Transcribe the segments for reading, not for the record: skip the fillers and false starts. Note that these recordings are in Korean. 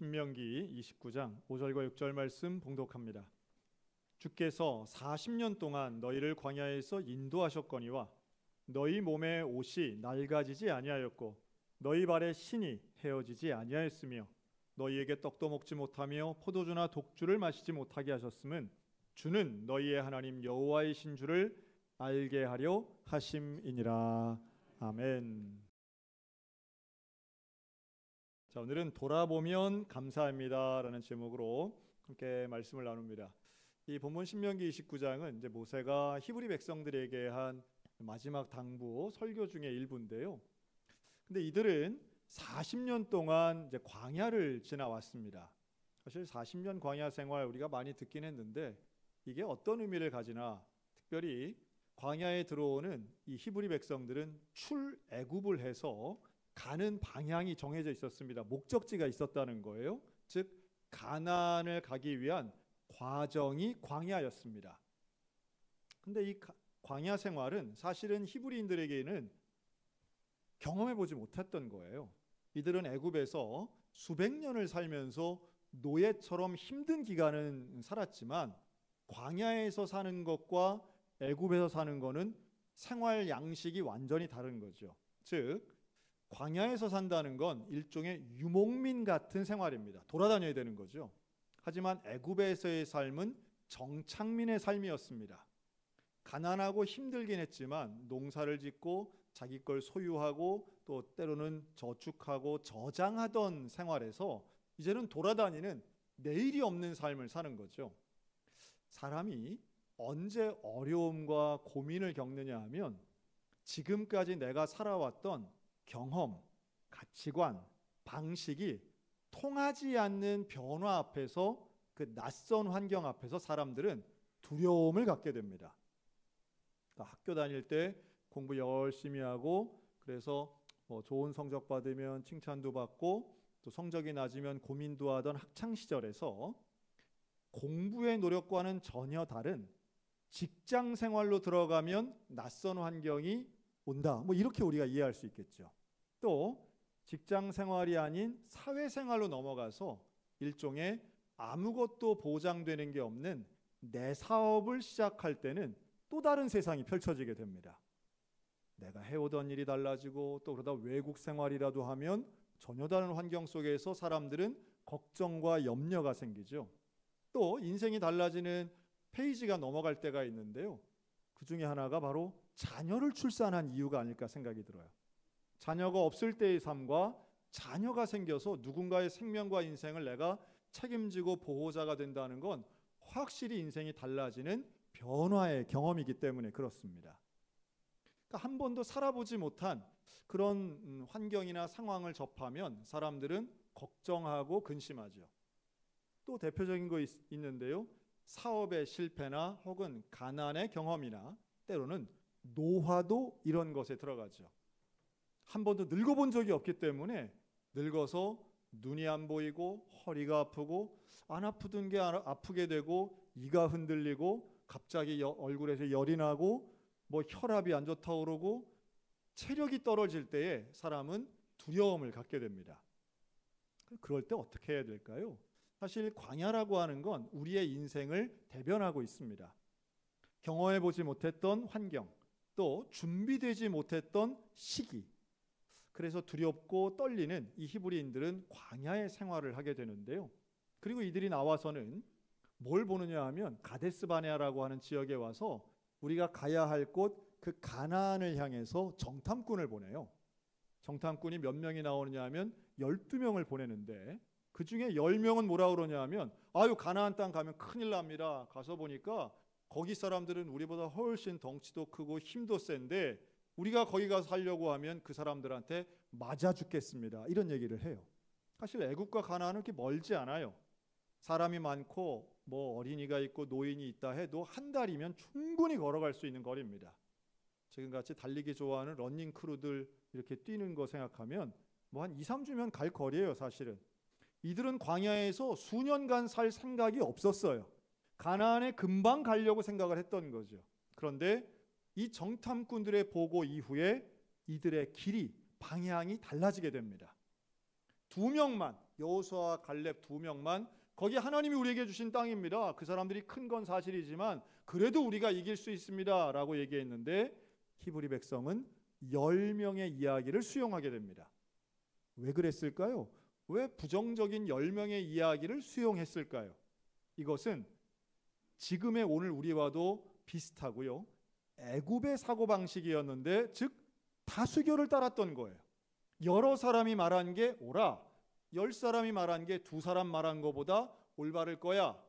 신명기 29장 5절과 6절 말씀 봉독합니다. 주께서 40년 동안 너희를 광야에서 인도하셨거니와 너희 몸의 옷이 낡아지지 아니하였고 너희 발의 신이 헤어지지 아니하였으며 너희에게 떡도 먹지 못하며 포도주나 독주를 마시지 못하게 하셨음은 주는 너희의 하나님 여호와이신 줄을 알게 하려 하심이니라. 아멘. 자, 오늘은 돌아보면 감사합니다라는 제목으로 함께 말씀을 나눕니다. 이 본문 신명기 29장은 이제 모세가 히브리 백성들에게 한 마지막 당부 설교 중의 일부인데요. 근데 이들은 40년 동안 이제 광야를 지나왔습니다. 사실 40년 광야 생활 우리가 많이 듣긴 했는데 이게 어떤 의미를 가지나, 특별히 광야에 들어오는 이 히브리 백성들은 출애굽을 해서 가는 방향이 정해져 있었습니다. 목적지가 있었다는 거예요. 즉 가나안을 가기 위한 과정이 광야였습니다. 근데 이 광야 생활은 사실은 히브리인들에게는 경험해 보지 못했던 거예요. 이들은 애굽에서 수백 년을 살면서 노예처럼 힘든 기간은 살았지만 광야에서 사는 것과 애굽에서 사는 것은 생활 양식이 완전히 다른 거죠. 즉 광야에서 산다는 건 일종의 유목민 같은 생활입니다. 돌아다녀야 되는 거죠. 하지만 애굽에서의 삶은 정착민의 삶이었습니다. 가난하고 힘들긴 했지만 농사를 짓고 자기 걸 소유하고 또 때로는 저축하고 저장하던 생활에서 이제는 돌아다니는 내일이 없는 삶을 사는 거죠. 사람이 언제 어려움과 고민을 겪느냐 하면 지금까지 내가 살아왔던 경험, 가치관, 방식이 통하지 않는 변화 앞에서, 그 낯선 환경 앞에서 사람들은 두려움을 갖게 됩니다. 그러니까 학교 다닐 때 공부 열심히 하고 그래서 좋은 성적 받으면 칭찬도 받고 또 성적이 낮으면 고민도 하던 학창 시절에서 공부의 노력과는 전혀 다른 직장 생활로 들어가면 낯선 환경이 온다. 이렇게 우리가 이해할 수 있겠죠. 또 직장 생활이 아닌 사회 생활로 넘어가서 일종의 아무것도 보장되는 게 없는 내 사업을 시작할 때는 또 다른 세상이 펼쳐지게 됩니다. 내가 해오던 일이 달라지고 또 그러다 외국 생활이라도 하면 전혀 다른 환경 속에서 사람들은 걱정과 염려가 생기죠. 또 인생이 달라지는 페이지가 넘어갈 때가 있는데요. 그 중에 하나가 바로 자녀를 출산한 이유가 아닐까 생각이 들어요. 자녀가 없을 때의 삶과 자녀가 생겨서 누군가의 생명과 인생을 내가 책임지고 보호자가 된다는 건 확실히 인생이 달라지는 변화의 경험이기 때문에 그렇습니다. 그러니까 한 번도 살아보지 못한 그런 환경이나 상황을 접하면 사람들은 걱정하고 근심하죠. 또 대표적인 거 있는데요. 사업의 실패나 혹은 가난의 경험이나 때로는 노화도 이런 것에 들어가죠. 한 번도 늙어본 적이 없기 때문에 늙어서 눈이 안 보이고 허리가 아프고 안 아프던 게 아프게 되고 이가 흔들리고 갑자기 얼굴에서 열이 나고 혈압이 안 좋다 오르고 체력이 떨어질 때에 사람은 두려움을 갖게 됩니다. 그럴 때 어떻게 해야 될까요? 사실 광야라고 하는 건 우리의 인생을 대변하고 있습니다. 경험해보지 못했던 환경, 또 준비되지 못했던 시기, 그래서 두렵고 떨리는 이 히브리인들은 광야의 생활을 하게 되는데요. 그리고 이들이 나와서는 뭘 보느냐 하면 가데스 바네아라고 하는 지역에 와서 우리가 가야 할 곳, 그 가나안을 향해서 정탐꾼을 보내요. 정탐꾼이 몇 명이 나오느냐 하면 12명을 보내는데 그 중에 10명은 뭐라 그러냐 하면 가나안 땅 가면 큰일 납니다. 가서 보니까 거기 사람들은 우리보다 훨씬 덩치도 크고 힘도 센데 우리가 거기 가서 살려고 하면 그 사람들한테 맞아 죽겠습니다. 이런 얘기를 해요. 사실 애굽과 가나안은 그렇게 멀지 않아요. 사람이 많고 어린이가 있고 노인이 있다 해도 한 달이면 충분히 걸어갈 수 있는 거리입니다. 지금같이 달리기 좋아하는 러닝 크루들 이렇게 뛰는 거 생각하면 한 2, 3주면 갈 거리예요. 사실은 이들은 광야에서 수년간 살 생각이 없었어요. 가나안에 금방 가려고 생각을 했던 거죠. 그런데 이 정탐꾼들의 보고 이후에 이들의 길이, 방향이 달라지게 됩니다. 2명만 여호수아와 갈렙 두 명만 거기 하나님이 우리에게 주신 땅입니다. 그 사람들이 큰 건 사실이지만 그래도 우리가 이길 수 있습니다 라고 얘기했는데 히브리 백성은 10명의 이야기를 수용하게 됩니다. 왜 그랬을까요? 왜 부정적인 10명의 이야기를 수용했을까요? 이것은 지금의 오늘 우리와도 비슷하고요. 애굽의 사고방식이었는데 즉 다수결을 따랐던 거예요. 여러 사람이 말한 게 옳아. 10사람이 말한 게 2사람 말한 거보다 올바를 거야.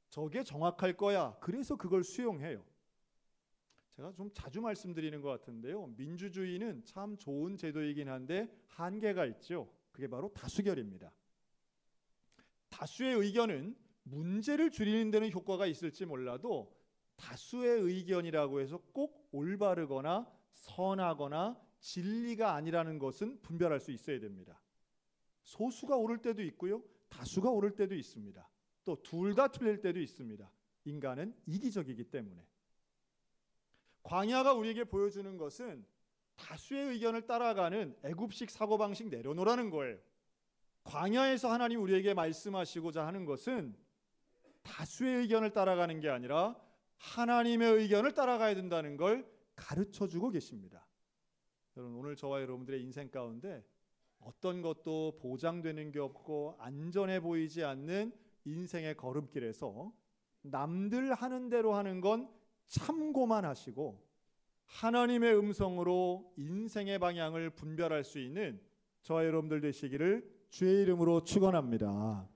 저게 정확할 거야. 그래서 그걸 수용해요. 제가 좀 자주 말씀드리는 것 같은데요. 민주주의는 참 좋은 제도이긴 한데 한계가 있죠. 그게 바로 다수결입니다. 다수의 의견은 문제를 줄이는 데는 효과가 있을지 몰라도 다수의 의견이라고 해서 꼭 올바르거나 선하거나 진리가 아니라는 것은 분별할 수 있어야 됩니다. 소수가 옳을 때도 있고요. 다수가 옳을 때도 있습니다. 또 둘 다 틀릴 때도 있습니다. 인간은 이기적이기 때문에. 광야가 우리에게 보여주는 것은 다수의 의견을 따라가는 애굽식 사고방식 내려놓으라는 거예요. 광야에서 하나님 우리에게 말씀하시고자 하는 것은 다수의 의견을 따라가는 게 아니라 하나님의 의견을 따라가야 된다는 걸 가르쳐주고 계십니다. 여러분, 오늘 저와 여러분들의 인생 가운데 어떤 것도 보장되는 게 없고 안전해 보이지 않는 인생의 걸음길에서 남들 하는 대로 하는 건 참고만 하시고 하나님의 음성으로 인생의 방향을 분별할 수 있는 저와 여러분들 되시기를 주의 이름으로 축원합니다.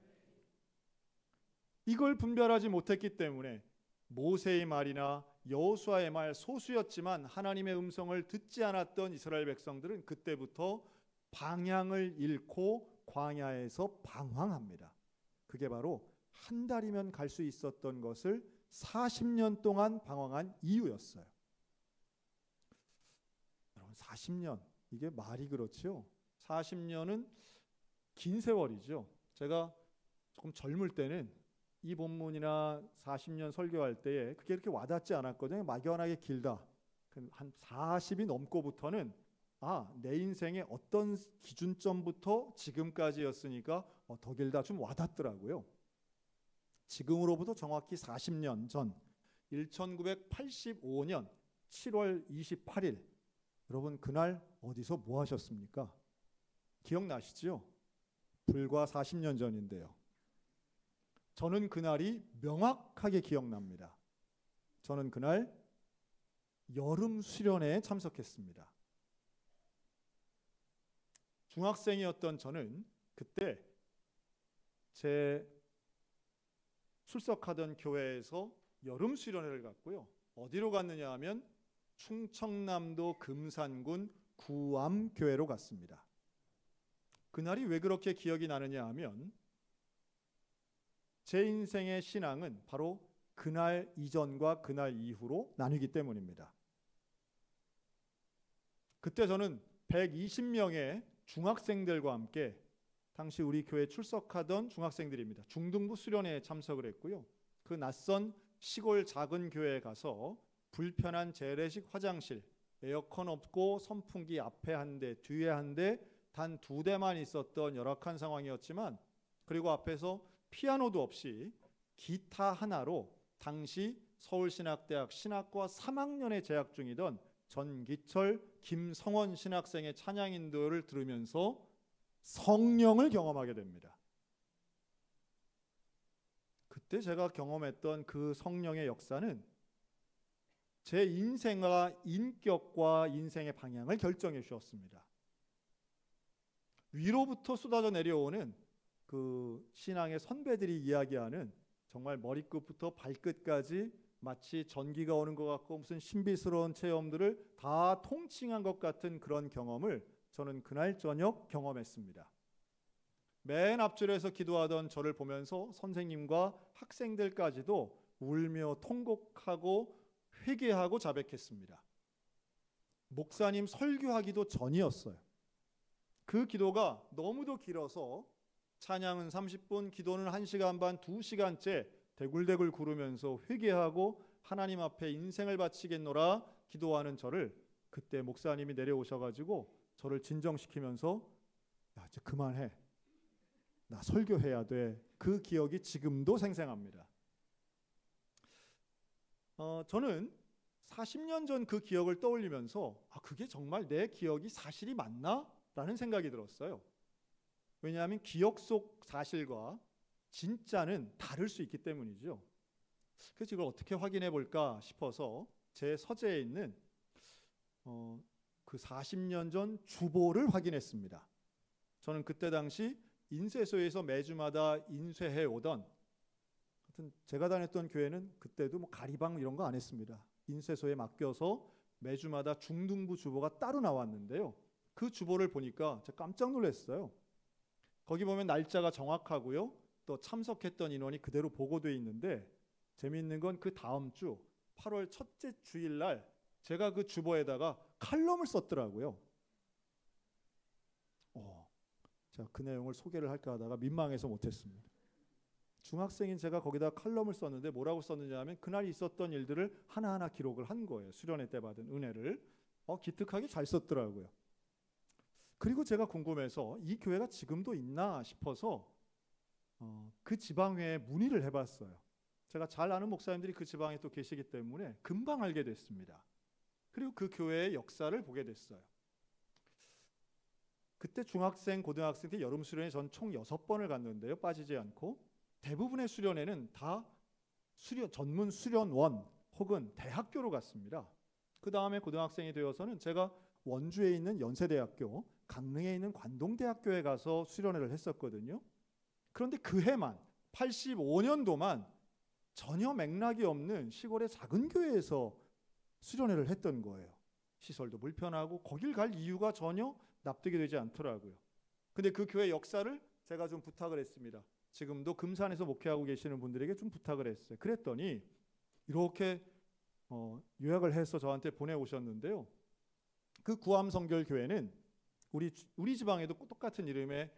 이걸 분별하지 못했기 때문에 모세의 말이나 여호수아의 말 소수였지만 하나님의 음성을 듣지 않았던 이스라엘 백성들은 그때부터 방향을 잃고 광야에서 방황합니다. 그게 바로 한 달이면 갈 수 있었던 것을 40년 동안 방황한 이유였어요. 여러분, 40년 이게 말이 그렇죠? 40년은 긴 세월이죠. 제가 조금 젊을 때는 이 본문이나 40년 설교할 때에 그게 이렇게 와닿지 않았거든요. 막연하게 길다. 한 40이 넘고부터는 내 인생의 어떤 기준점부터 지금까지였으니까 더 길다 좀 와닿더라고요. 지금으로부터 정확히 40년 전 1985년 7월 28일 여러분 그날 어디서 뭐 하셨습니까? 기억나시죠? 불과 40년 전인데요. 저는 그날이 명확하게 기억납니다. 저는 그날 여름 수련회에 참석했습니다. 중학생이었던 저는 그때 제 출석하던 교회에서 여름 수련회를 갔고요. 어디로 갔느냐 하면 충청남도 금산군 구암교회로 갔습니다. 그날이 왜 그렇게 기억이 나느냐 하면 제 인생의 신앙은 바로 그날 이전과 그날 이후로 나뉘기 때문입니다. 그때 저는 120명의 중학생들과 함께 당시 우리 교회에 출석하던 중학생들입니다. 중등부 수련회에 참석을 했고요. 그 낯선 시골 작은 교회에 가서 불편한 재래식 화장실, 에어컨 없고 선풍기 앞에 한 대, 뒤에 한 대, 단 2대만 있었던 열악한 상황이었지만 그리고 앞에서 피아노도 없이 기타 하나로 당시 서울신학대학 신학과 3학년에 재학 중이던 전기철, 김성원 신학생의 찬양 인도를 들으면서 성령을 경험하게 됩니다. 그때 제가 경험했던 그 성령의 역사는 제 인생과 인격과 인생의 방향을 결정해 주었습니다. 위로부터 쏟아져 내려오는 그 신앙의 선배들이 이야기하는 정말 머리끝부터 발끝까지 마치 전기가 오는 것 같고 무슨 신비스러운 체험들을 다 통칭한 것 같은 그런 경험을 저는 그날 저녁 경험했습니다. 맨 앞줄에서 기도하던 저를 보면서 선생님과 학생들까지도 울며 통곡하고 회개하고 자백했습니다. 목사님 설교하기도 전이었어요. 그 기도가 너무도 길어서 찬양은 30분, 기도는 1시간 반, 2시간째 대굴대굴 구르면서 회개하고 하나님 앞에 인생을 바치겠노라 기도하는 저를 그때 목사님이 내려오셔가지고 저를 진정시키면서 야, 이제 그만해. 나 설교해야 돼. 그 기억이 지금도 생생합니다. 저는 40년 전 그 기억을 떠올리면서 그게 정말 내 기억이 사실이 맞나? 라는 생각이 들었어요. 왜냐하면 기억 속 사실과 진짜는 다를 수 있기 때문이죠. 그래서 이걸 어떻게 확인해 볼까 싶어서 제 서재에 있는 그 40년 전 주보를 확인했습니다. 저는 그때 당시 인쇄소에서 매주마다 인쇄해 오던, 하여튼 제가 다녔던 교회는 그때도 뭐 가리방 이런 거 안 했습니다. 인쇄소에 맡겨서 매주마다 중등부 주보가 따로 나왔는데요. 그 주보를 보니까 제가 깜짝 놀랐어요. 거기 보면 날짜가 정확하고요. 또 참석했던 인원이 그대로 보고되어 있는데 재미있는 건 그 다음 주 8월 첫째 주일날 제가 그 주보에다가 칼럼을 썼더라고요. 제가 그 내용을 소개를 할까 하다가 민망해서 못했습니다. 중학생인 제가 거기다 칼럼을 썼는데 뭐라고 썼느냐 하면 그날 있었던 일들을 하나하나 기록을 한 거예요. 수련회 때 받은 은혜를. 기특하게 잘 썼더라고요. 그리고 제가 궁금해서 이 교회가 지금도 있나 싶어서 그 지방회에 문의를 해봤어요. 제가 잘 아는 목사님들이 그 지방에 또 계시기 때문에 금방 알게 됐습니다. 그리고 그 교회의 역사를 보게 됐어요. 그때 중학생, 고등학생 때 여름 수련회 전 총 6번을 갔는데요. 빠지지 않고 대부분의 수련회는 다 전문 수련원 혹은 대학교로 갔습니다. 그 다음에 고등학생이 되어서는 제가 원주에 있는 연세대학교, 강릉에 있는 관동대학교에 가서 수련회를 했었거든요. 그런데 그 해만 85년도만 전혀 맥락이 없는 시골의 작은 교회에서 수련회를 했던 거예요. 시설도 불편하고 거길 갈 이유가 전혀 납득이 되지 않더라고요. 근데 그 교회 역사를 제가 좀 부탁을 했습니다. 지금도 금산에서 목회하고 계시는 분들에게 좀 부탁을 했어요. 그랬더니 이렇게 요약을 해서 저한테 보내오셨는데요. 그 구암성결교회는 우리 지방에도 똑같은 이름의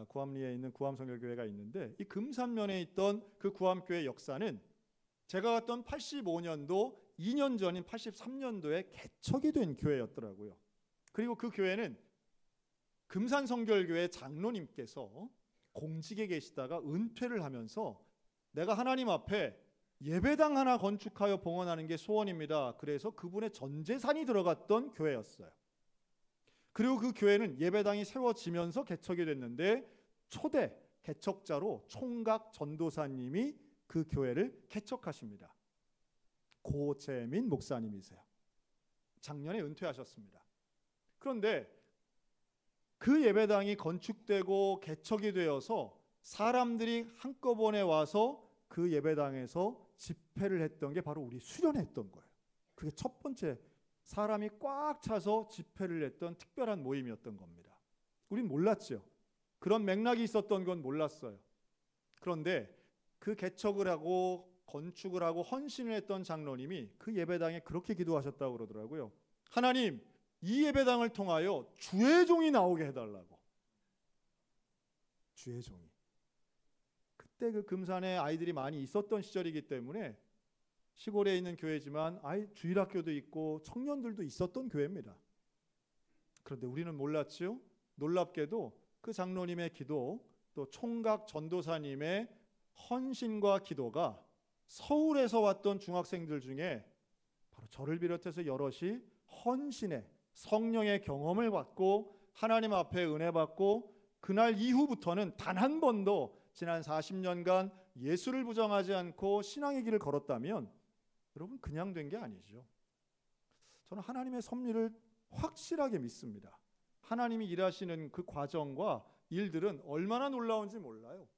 구암리에 있는 구암성결교회가 있는데 이 금산면에 있던 그 구암교회 역사는 제가 갔던 85년도 2년 전인 83년도에 개척이 된 교회였더라고요. 그리고 그 교회는 금산성결교회 장로님께서 공직에 계시다가 은퇴를 하면서 내가 하나님 앞에 예배당 하나 건축하여 봉헌하는 게 소원입니다. 그래서 그분의 전 재산이 들어갔던 교회였어요. 그리고 그 교회는 예배당이 세워지면서 개척이 됐는데 초대 개척자로 총각 전도사님이 그 교회를 개척하십니다. 고재민 목사님이세요. 작년에 은퇴하셨습니다. 그런데 그 예배당이 건축되고 개척이 되어서 사람들이 한꺼번에 와서 그 예배당에서 집회를 했던 게 바로 우리 수련했던 거예요. 그게 첫 번째 사람이 꽉 차서 집회를 했던 특별한 모임이었던 겁니다. 우린 몰랐죠. 그런 맥락이 있었던 건 몰랐어요. 그런데 그 개척을 하고 건축을 하고 헌신을 했던 장로님이 그 예배당에 그렇게 기도하셨다고 그러더라고요. 하나님, 이 예배당을 통하여 주의 종이 나오게 해달라고. 주의 종이. 그때 그 금산에 아이들이 많이 있었던 시절이기 때문에 시골에 있는 교회지만 주일학교도 있고 청년들도 있었던 교회입니다. 그런데 우리는 몰랐지요. 놀랍게도 그 장로님의 기도 또 총각 전도사님의 헌신과 기도가 서울에서 왔던 중학생들 중에 바로 저를 비롯해서 여럿이 헌신의 성령의 경험을 받고 하나님 앞에 은혜 받고 그날 이후부터는 단 한 번도 지난 40년간 예수를 부정하지 않고 신앙의 길을 걸었다면 여러분 그냥 된 게 아니죠. 저는 하나님의 섭리를 확실하게 믿습니다. 하나님이 일하시는 그 과정과 일들은 얼마나 놀라운지 몰라요.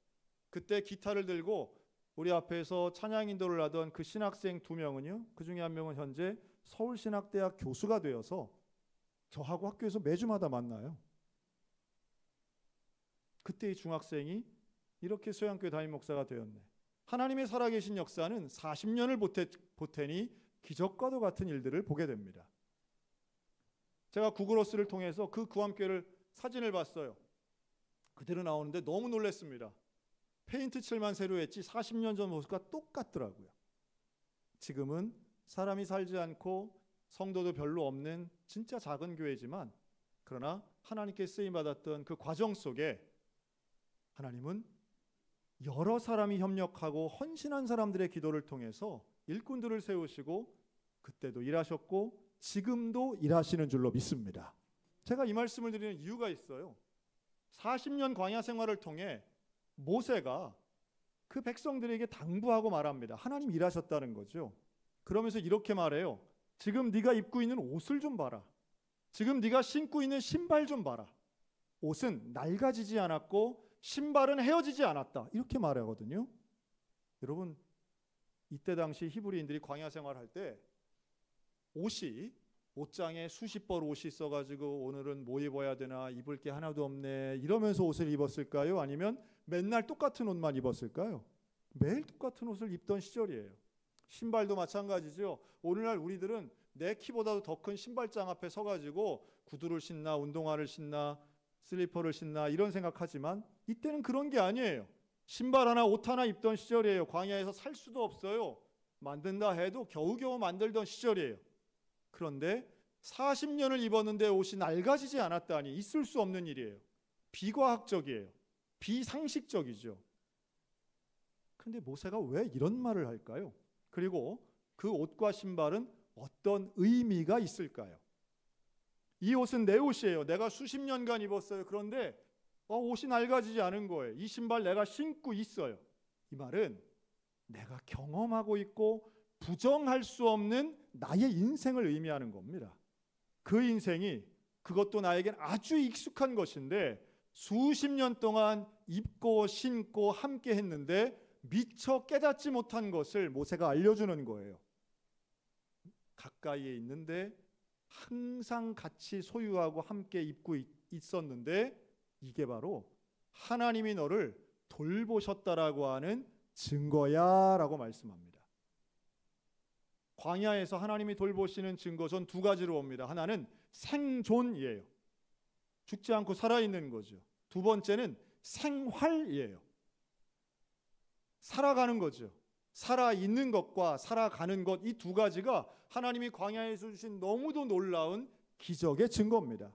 그때 기타를 들고 우리 앞에서 찬양 인도를 하던 그 신학생 2명은요. 그 중에 한 명은 현재 서울신학대학 교수가 되어서 저하고 학교에서 매주마다 만나요. 그때 이 중학생이 이렇게 소양교회 담임 목사가 되었네. 하나님의 살아계신 역사는 40년을 보태니 기적과도 같은 일들을 보게 됩니다. 제가 구글어스를 통해서 그 구암교회를 사진을 봤어요. 그대로 나오는데 너무 놀랐습니다. 페인트 칠만 새로 했지 40년 전 모습과 똑같더라고요. 지금은 사람이 살지 않고 성도도 별로 없는 진짜 작은 교회지만 그러나 하나님께 쓰임받았던 그 과정 속에 하나님은 여러 사람이 협력하고 헌신한 사람들의 기도를 통해서 일꾼들을 세우시고 그때도 일하셨고 지금도 일하시는 줄로 믿습니다. 제가 이 말씀을 드리는 이유가 있어요. 40년 광야 생활을 통해 모세가 그 백성들에게 당부하고 말합니다. 하나님 일하셨다는 거죠. 그러면서 이렇게 말해요. 지금 네가 입고 있는 옷을 좀 봐라. 지금 네가 신고 있는 신발 좀 봐라. 옷은 낡아지지 않았고 신발은 헤어지지 않았다. 이렇게 말하거든요. 여러분, 이때 당시 히브리인들이 광야 생활할 때 옷장에 수십 벌 옷이 있어가지고 오늘은 뭐 입어야 되나, 입을 게 하나도 없네 이러면서 옷을 입었을까요? 아니면 맨날 똑같은 옷만 입었을까요? 매일 똑같은 옷을 입던 시절이에요. 신발도 마찬가지죠. 오늘날 우리들은 내 키보다도 더 큰 신발장 앞에 서가지고 구두를 신나, 운동화를 신나, 슬리퍼를 신나 이런 생각하지만 이때는 그런 게 아니에요. 신발 하나, 옷 하나 입던 시절이에요. 광야에서 살 수도 없어요. 만든다 해도 겨우겨우 만들던 시절이에요. 그런데 40년을 입었는데 옷이 낡아지지 않았다니 있을 수 없는 일이에요. 비과학적이에요. 비상식적이죠. 그런데 모세가 왜 이런 말을 할까요? 그리고 그 옷과 신발은 어떤 의미가 있을까요? 이 옷은 내 옷이에요. 내가 수십 년간 입었어요. 그런데 옷이 낡아지지 않은 거예요. 이 신발 내가 신고 있어요. 이 말은 내가 경험하고 있고 부정할 수 없는 나의 인생을 의미하는 겁니다. 그 인생이 그것도 나에겐 아주 익숙한 것인데 수십 년 동안 입고 신고 함께 했는데 미처 깨닫지 못한 것을 모세가 알려주는 거예요. 가까이에 있는데 항상 같이 소유하고 함께 입고 있었는데 이게 바로 하나님이 너를 돌보셨다라고 하는 증거야 라고 말씀합니다. 광야에서 하나님이 돌보시는 증거 전 두 가지로 봅니다. 하나는 생존이에요. 죽지 않고 살아있는 거죠. 두 번째는 생활이에요. 살아가는 거죠. 살아있는 것과 살아가는 것, 이 두 가지가 하나님이 광야에서 주신 너무도 놀라운 기적의 증거입니다.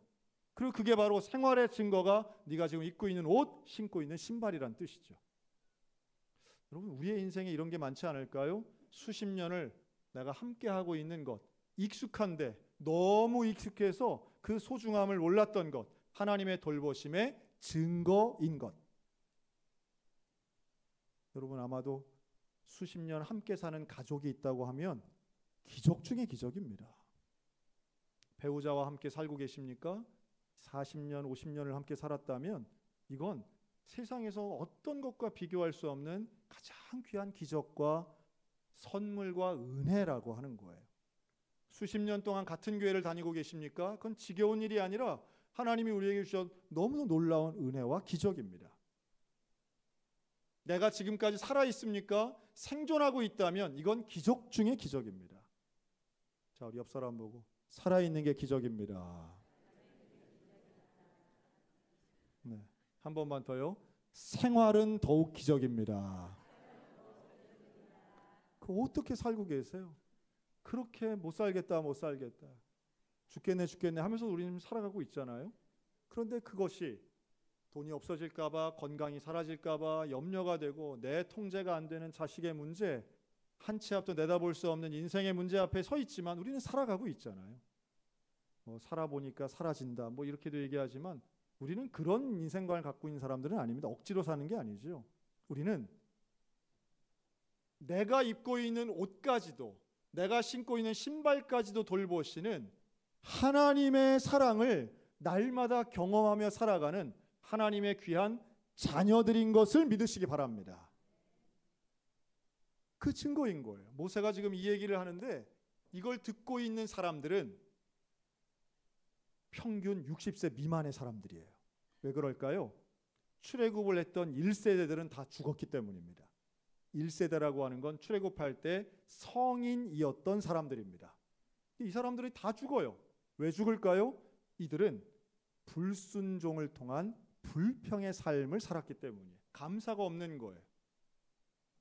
그리고 그게 바로 생활의 증거가 네가 지금 입고 있는 옷, 신고 있는 신발이란 뜻이죠. 여러분, 우리의 인생에 이런 게 많지 않을까요? 수십 년을 내가 함께하고 있는 것, 익숙한데 너무 익숙해서 그 소중함을 몰랐던 것, 하나님의 돌보심의 증거인 것. 여러분, 아마도 수십 년 함께 사는 가족이 있다고 하면 기적 중의 기적입니다. 배우자와 함께 살고 계십니까? 40년, 50년을 함께 살았다면 이건 세상에서 어떤 것과 비교할 수 없는 가장 귀한 기적과 선물과 은혜라고 하는 거예요. 수십 년 동안 같은 교회를 다니고 계십니까? 그건 지겨운 일이 아니라 하나님이 우리에게 주신 너무도 놀라운 은혜와 기적입니다. 내가 지금까지 살아있습니까? 생존하고 있다면 이건 기적 중의 기적입니다. 자, 우리 옆 사람 보고 살아있는 게 기적입니다. 네, 한 번만 더요. 생활은 더욱 기적입니다. 그 어떻게 살고 계세요? 그렇게 못 살겠다 죽겠네 하면서 우리는 살아가고 있잖아요. 그런데 그것이 돈이 없어질까 봐, 건강이 사라질까 봐 염려가 되고 내 통제가 안 되는 자식의 문제, 한 치 앞도 내다볼 수 없는 인생의 문제 앞에 서 있지만 우리는 살아가고 있잖아요. 살아보니까 사라진다 이렇게도 얘기하지만 우리는 그런 인생관을 갖고 있는 사람들은 아닙니다. 억지로 사는 게 아니죠. 우리는 내가 입고 있는 옷까지도, 내가 신고 있는 신발까지도 돌보시는 하나님의 사랑을 날마다 경험하며 살아가는 하나님의 귀한 자녀들인 것을 믿으시기 바랍니다. 그 증거인 거예요. 모세가 지금 이 얘기를 하는데 이걸 듣고 있는 사람들은 평균 60세 미만의 사람들이에요. 왜 그럴까요? 출애굽을 했던 1세대들은 다 죽었기 때문입니다. 1세대라고 하는 건 출애굽할 때 성인이었던 사람들입니다. 이 사람들이 다 죽어요. 왜 죽을까요? 이들은 불순종을 통한 불평의 삶을 살았기 때문이에요. 감사가 없는 거예요.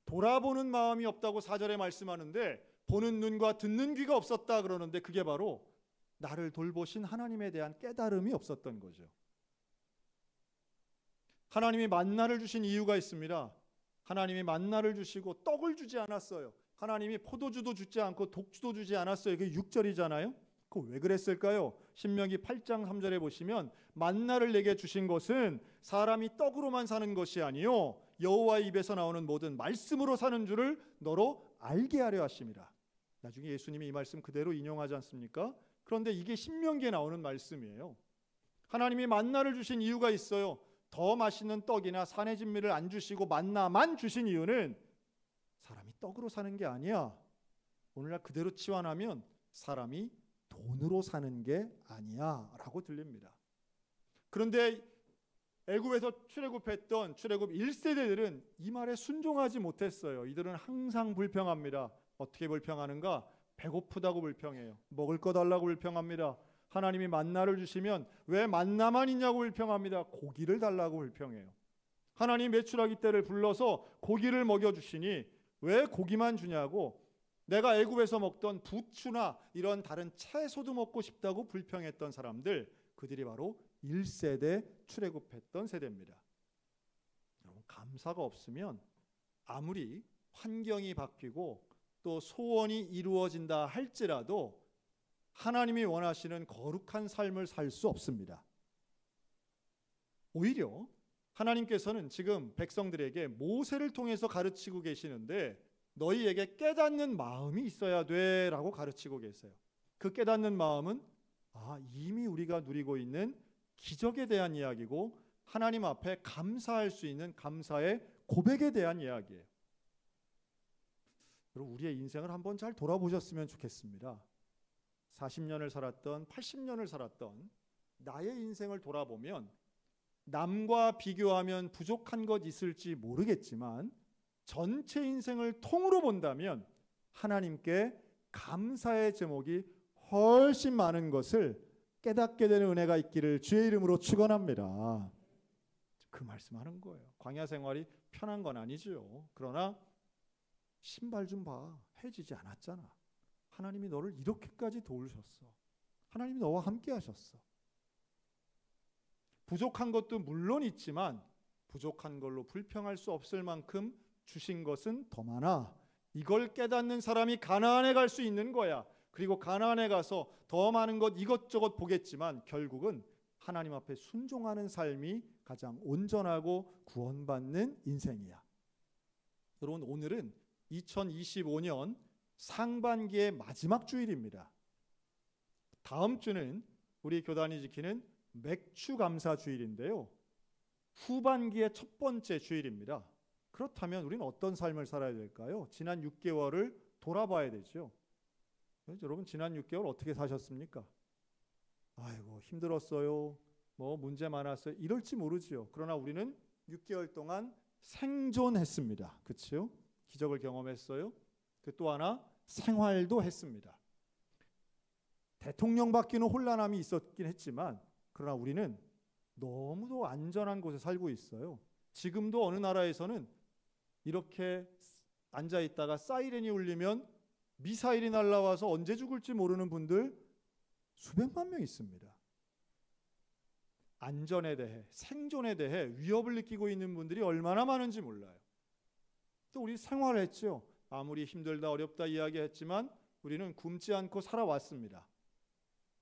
돌아보는 마음이 없다고 4절에 말씀하는데 보는 눈과 듣는 귀가 없었다 그러는데 그게 바로 나를 돌보신 하나님에 대한 깨달음이 없었던 거죠. 하나님이 만나를 주신 이유가 있습니다. 하나님이 만나를 주시고 떡을 주지 않았어요. 하나님이 포도주도 주지 않고 독주도 주지 않았어요. 그게 6절이잖아요. 그거 왜 그랬을까요? 신명기 8장 3절에 보시면 만나를 내게 주신 것은 사람이 떡으로만 사는 것이 아니요 여호와의 입에서 나오는 모든 말씀으로 사는 줄을 너로 알게 하려 하심이라. 나중에 예수님이 이 말씀 그대로 인용하지 않습니까? 그런데 이게 신명기에 나오는 말씀이에요. 하나님이 만나를 주신 이유가 있어요. 더 맛있는 떡이나 산의 진미를 안 주시고 만나만 주신 이유는 사람이 떡으로 사는 게 아니야. 오늘날 그대로 치환하면 사람이 돈으로 사는 게 아니야 라고 들립니다. 그런데 애굽에서 출애굽했던 출애굽 1세대들은 이 말에 순종하지 못했어요. 이들은 항상 불평합니다. 어떻게 불평하는가? 배고프다고 불평해요. 먹을 거 달라고 불평합니다. 하나님이 만나를 주시면 왜 만나만 있냐고 불평합니다. 고기를 달라고 불평해요. 하나님 메추라기 떼를 불러서 고기를 먹여주시니 왜 고기만 주냐고, 내가 애굽에서 먹던 부추나 이런 다른 채소도 먹고 싶다고 불평했던 사람들, 그들이 바로 1세대 출애굽했던 세대입니다. 여러분, 감사가 없으면 아무리 환경이 바뀌고 또 소원이 이루어진다 할지라도 하나님이 원하시는 거룩한 삶을 살 수 없습니다. 오히려 하나님께서는 지금 백성들에게 모세를 통해서 가르치고 계시는데 너희에게 깨닫는 마음이 있어야 돼 라고 가르치고 계세요. 그 깨닫는 마음은 이미 우리가 누리고 있는 기적에 대한 이야기고 하나님 앞에 감사할 수 있는 감사의 고백에 대한 이야기예요. 여러분, 우리의 인생을 한번 잘 돌아보셨으면 좋겠습니다. 40년을 살았던 80년을 살았던 나의 인생을 돌아보면 남과 비교하면 부족한 것 있을지 모르겠지만 전체 인생을 통으로 본다면 하나님께 감사의 제목이 훨씬 많은 것을 깨닫게 되는 은혜가 있기를 주의 이름으로 축원합니다. 그 말씀하는 거예요. 광야 생활이 편한 건 아니죠. 그러나 신발 좀 봐. 해지지 않았잖아. 하나님이 너를 이렇게까지 도우셨어. 하나님이 너와 함께 하셨어. 부족한 것도 물론 있지만 부족한 걸로 불평할 수 없을 만큼 주신 것은 더 많아. 이걸 깨닫는 사람이 가나안에 갈 수 있는 거야. 그리고 가나안에 가서 더 많은 것 이것저것 보겠지만 결국은 하나님 앞에 순종하는 삶이 가장 온전하고 구원받는 인생이야. 여러분, 오늘은 2025년 상반기의 마지막 주일입니다. 다음 주는 우리 교단이 지키는 맥주 감사 주일인데요. 후반기의 첫 번째 주일입니다. 그렇다면 우리는 어떤 삶을 살아야 될까요? 지난 6개월을 돌아봐야 되죠. 여러분, 지난 6개월 어떻게 사셨습니까? 아이고 힘들었어요. 뭐 문제 많았어요. 이럴지 모르지요. 그러나 우리는 6개월 동안 생존했습니다. 그렇죠? 기적을 경험했어요. 그 또 하나 생활도 했습니다. 대통령 바뀌는 혼란함이 있었긴 했지만 그러나 우리는 너무도 안전한 곳에 살고 있어요. 지금도 어느 나라에서는 이렇게 앉아 있다가 사이렌이 울리면 미사일이 날아와서 언제 죽을지 모르는 분들 수백만 명 있습니다. 안전에 대해, 생존에 대해 위협을 느끼고 있는 분들이 얼마나 많은지 몰라요. 또 우리 생활했죠. 아무리 힘들다 어렵다 이야기했지만 우리는 굶지 않고 살아왔습니다.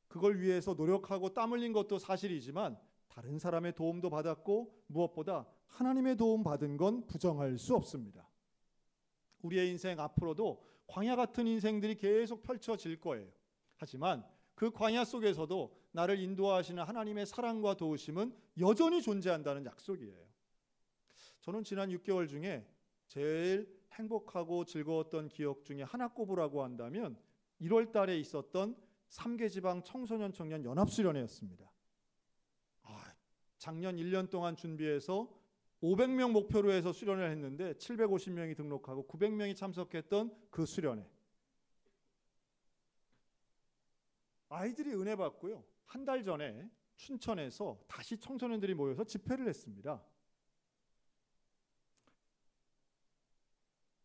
그걸 위해서 노력하고 땀 흘린 것도 사실이지만 다른 사람의 도움도 받았고 무엇보다 하나님의 도움 받은 건 부정할 수 없습니다. 우리의 인생 앞으로도 광야 같은 인생들이 계속 펼쳐질 거예요. 하지만 그 광야 속에서도 나를 인도하시는 하나님의 사랑과 도우심은 여전히 존재한다는 약속이에요. 저는 지난 6개월 중에 제일 행복하고 즐거웠던 기억 중에 하나 꼽으라고 한다면 1월 달에 있었던 3개 지방 청소년 청년 연합수련회였습니다. 작년 1년 동안 준비해서 500명 목표로 해서 수련을 했는데 750명이 등록하고 900명이 참석했던 그 수련회. 아이들이 은혜 받고요. 한 달 전에 춘천에서 다시 청소년들이 모여서 집회를 했습니다.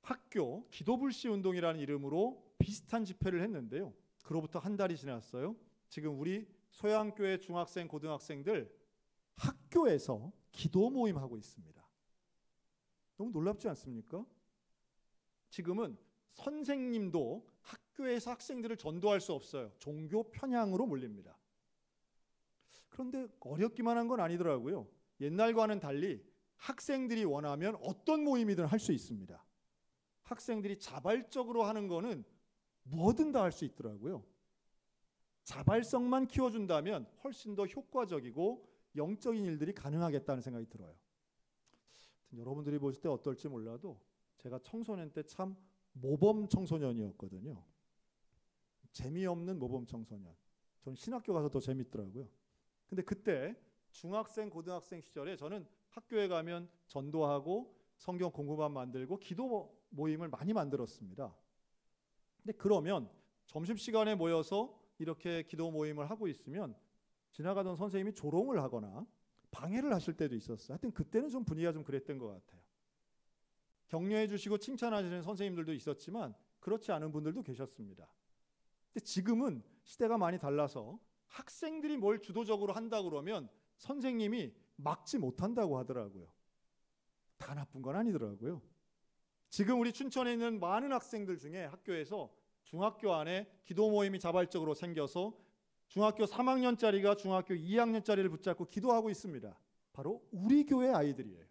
학교 기도불씨 운동이라는 이름으로 비슷한 집회를 했는데요. 그로부터 한 달이 지났어요. 지금 우리 소양교회 중학생, 고등학생들 학교에서 기도 모임 하고 있습니다. 너무 놀랍지 않습니까? 지금은 선생님도 학교에서 학생들을 전도할 수 없어요. 종교 편향으로 몰립니다. 그런데 어렵기만 한 건 아니더라고요. 옛날과는 달리 학생들이 원하면 어떤 모임이든 할 수 있습니다. 학생들이 자발적으로 하는 거는 뭐든 다 할 수 있더라고요. 자발성만 키워준다면 훨씬 더 효과적이고 영적인 일들이 가능하겠다는 생각이 들어요. 여러분들이 보실 때 어떨지 몰라도 제가 청소년 때 참 모범 청소년이었거든요. 재미없는 모범 청소년. 저는 신학교 가서 더 재밌더라고요. 근데 그때 중학생, 고등학생 시절에 저는 학교에 가면 전도하고 성경 공부반 만들고 기도 모임을 많이 만들었습니다. 근데 그러면 점심시간에 모여서 이렇게 기도 모임을 하고 있으면 지나가던 선생님이 조롱을 하거나 방해를 하실 때도 있었어요. 하여튼 그때는 좀 분위기가 좀 그랬던 것 같아요. 격려해 주시고 칭찬하시는 선생님들도 있었지만 그렇지 않은 분들도 계셨습니다. 근데 지금은 시대가 많이 달라서 학생들이 뭘 주도적으로 한다 그러면 선생님이 막지 못한다고 하더라고요. 다 나쁜 건 아니더라고요. 지금 우리 춘천에 있는 많은 학생들 중에 학교에서 중학교 안에 기도 모임이 자발적으로 생겨서 중학교 3학년짜리가 중학교 2학년짜리를 붙잡고 기도하고 있습니다. 바로 우리 교회 아이들이에요.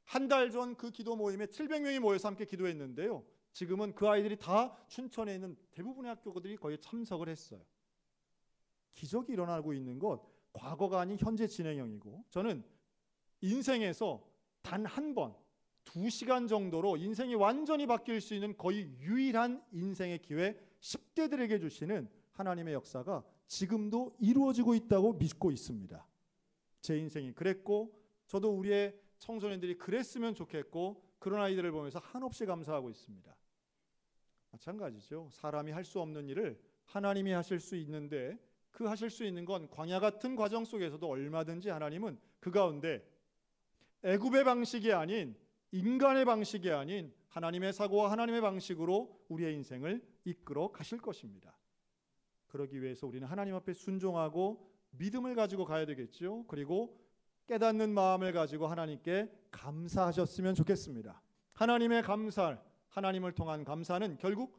한 달 전 그 기도 모임에 700명이 모여서 함께 기도했는데요. 지금은 그 아이들이 다 춘천에 있는 대부분의 학교들이 거의 참석을 했어요. 기적이 일어나고 있는 것, 과거가 아닌 현재 진행형이고, 저는 인생에서 단 한 번, 2시간 정도로 인생이 완전히 바뀔 수 있는 거의 유일한 인생의 기회, 10대들에게 주시는 하나님의 역사가 지금도 이루어지고 있다고 믿고 있습니다. 제 인생이 그랬고 저도 우리의 청소년들이 그랬으면 좋겠고 그런 아이들을 보면서 한없이 감사하고 있습니다. 마찬가지죠. 사람이 할 수 없는 일을 하나님이 하실 수 있는데 그 하실 수 있는 건 광야 같은 과정 속에서도 얼마든지 하나님은 그 가운데 애굽의 방식이 아닌 인간의 방식이 아닌 하나님의 사고와 하나님의 방식으로 우리의 인생을 이끌어 가실 것입니다. 그러기 위해서 우리는 하나님 앞에 순종하고 믿음을 가지고 가야 되겠죠. 그리고 깨닫는 마음을 가지고 하나님께 감사하셨으면 좋겠습니다. 하나님의 감사, 하나님을 통한 감사는 결국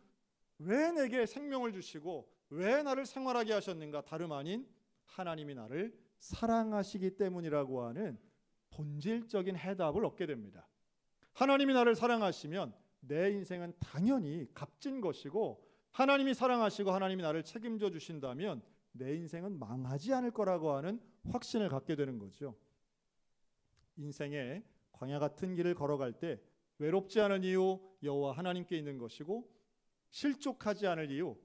왜 내게 생명을 주시고 왜 나를 생활하게 하셨는가 다름 아닌 하나님이 나를 사랑하시기 때문이라고 하는 본질적인 해답을 얻게 됩니다. 하나님이 나를 사랑하시면 내 인생은 당연히 값진 것이고 하나님이 사랑하시고 하나님이 나를 책임져 주신다면 내 인생은 망하지 않을 거라고 하는 확신을 갖게 되는 거죠. 인생의 광야 같은 길을 걸어갈 때 외롭지 않은 이유 여호와 하나님께 있는 것이고 실족하지 않을 이유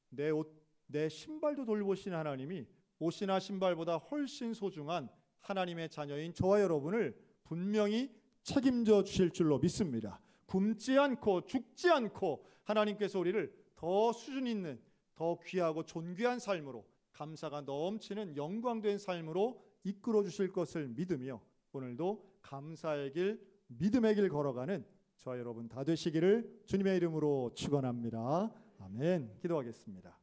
내 옷, 내 신발도 돌보시는 하나님이 옷이나 신발보다 훨씬 소중한 하나님의 자녀인 저와 여러분을 분명히 책임져 주실 줄로 믿습니다. 굶지 않고 죽지 않고 하나님께서 우리를 더 수준 있는 더 귀하고 존귀한 삶으로 감사가 넘치는 영광된 삶으로 이끌어 주실 것을 믿으며 오늘도 감사의 길, 믿음의 길 걸어가는 저와 여러분 다 되시기를 주님의 이름으로 축원합니다. 아멘. 기도하겠습니다.